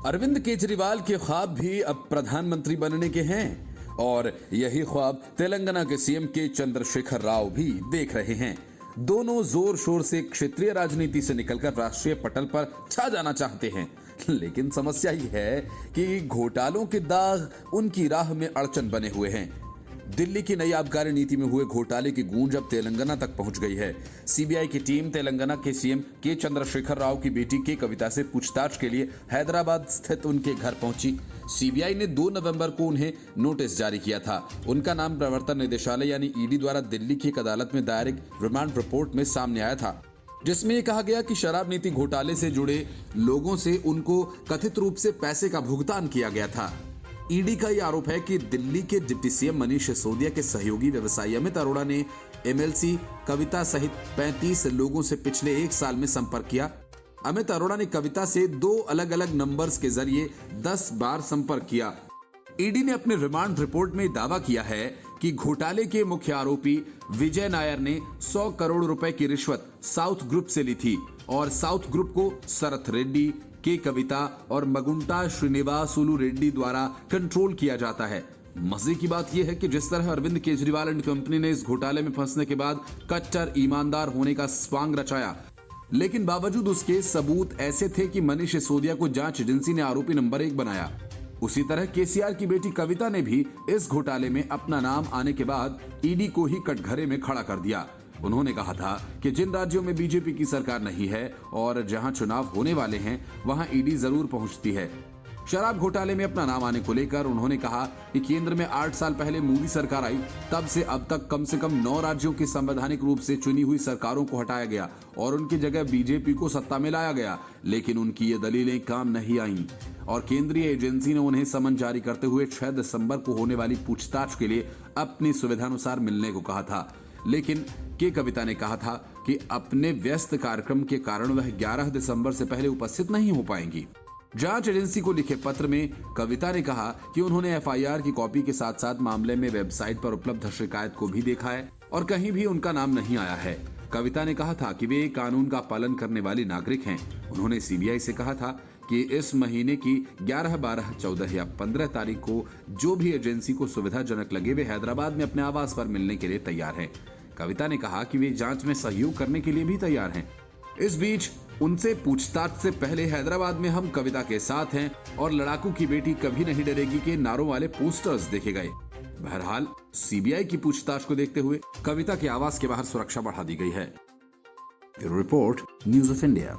अरविंद केजरीवाल के ख्वाब भी अब प्रधानमंत्री बनने के हैं और यही ख्वाब तेलंगाना के सीएम के चंद्रशेखर राव भी देख रहे हैं। दोनों जोर शोर से क्षेत्रीय राजनीति से निकलकर राष्ट्रीय पटल पर छा जाना चाहते हैं, लेकिन समस्या ही है कि घोटालों के दाग उनकी राह में अड़चन बने हुए हैं। दिल्ली की नई आबकारी नीति में हुए घोटाले की गूंज अब तेलंगाना तक पहुंच गई है। सीबीआई की टीम तेलंगाना के सीएम के चंद्रशेखर राव की बेटी के कविता से पूछताछ के लिए हैदराबाद स्थित उनके घर पहुंची। सीबीआई ने 2 नवंबर को उन्हें नोटिस जारी किया था। उनका नाम प्रवर्तन निदेशालय यानी ईडी द्वारा दिल्ली की एक अदालत में दायर एक रिमांड रिपोर्ट में सामने आया था, जिसमें यह कहा गया कि शराब नीति घोटाले से जुड़े लोगों से उनको कथित रूप से पैसे का भुगतान किया गया था। ईडी का यह आरोप है कि दिल्ली के डिप्टी सीएम मनीष सिसोदिया के सहयोगी व्यवसायी अमित अरोड़ा ने एमएलसी कविता सहित 35 लोगों से पिछले 1 साल में संपर्क किया। अमित अरोड़ा ने कविता से 2 अलग अलग नंबर्स के जरिए 10 बार संपर्क किया। ईडी ने अपने रिमांड रिपोर्ट में दावा किया है कि घोटाले के मुख्य आरोपी विजय नायर ने 100 करोड़ रुपए की रिश्वत साउथ ग्रुप से ली थी और साउथ ग्रुप को शरथ रेड्डी, के कविता और मगुंटा श्रीनिवासुलु रेड्डी द्वारा कंट्रोल किया जाता है। मजे की बात यह है कि जिस तरह अरविंद केजरीवाल एंड कंपनी ने इस घोटाले में फंसने के बाद कट्टर ईमानदार होने का स्वांग रचाया, लेकिन बावजूद उसके सबूत ऐसे थे कि मनीष सिसोदिया को जांच एजेंसी ने आरोपी नंबर 1 बनाया। उसी तरह केसीआर की बेटी कविता ने भी इस घोटाले में अपना नाम आने के बाद ईडी को ही कटघरे में खड़ा कर दिया। उन्होंने कहा था कि जिन राज्यों में बीजेपी की सरकार नहीं है और जहां चुनाव होने वाले हैं वहां ईडी जरूर पहुंचती है। शराब घोटाले में अपना नाम आने को लेकर उन्होंने कहा कि केंद्र में 8 साल पहले मोदी सरकार आई, तब से अब तक कम से कम 9 राज्यों की संवैधानिक रूप से चुनी हुई सरकारों को हटाया गया और उनकी जगह बीजेपी को सत्ता में लाया गया, लेकिन उनकी ये दलीलें काम नहीं आईं और केंद्रीय एजेंसी ने उन्हें समन जारी करते हुए 6 दिसंबर को होने वाली पूछताछ के लिए अपनी सुविधानुसार मिलने को कहा था। लेकिन के कविता ने कहा था कि अपने व्यस्त कार्यक्रम के कारण वह 11 दिसंबर से पहले उपस्थित नहीं हो पाएंगी। जांच एजेंसी को लिखे पत्र में कविता ने कहा कि उन्होंने एफआईआर की कॉपी के साथ साथ मामले में वेबसाइट पर उपलब्ध शिकायत को भी देखा है और कहीं भी उनका नाम नहीं आया है। कविता ने कहा था कि वे कानून का पालन करने वाली नागरिक हैं। उन्होंने सीबीआई से कहा था कि इस महीने की 11, 12, 14 या 15 तारीख को जो भी एजेंसी को सुविधाजनक लगे वे हैदराबाद में अपने आवास पर मिलने के लिए तैयार हैं। कविता ने कहा कि वे जांच में सहयोग करने के लिए भी तैयार हैं। इस बीच उनसे पूछताछ से पहले हैदराबाद में हम कविता के साथ हैं और लड़ाकू की बेटी कभी नहीं डरेगी के नारों वाले पोस्टर्स देखे गए। बहरहाल सीबीआई की पूछताछ को देखते हुए कविता के आवास के बाहर सुरक्षा बढ़ा दी गई है। Report news of India.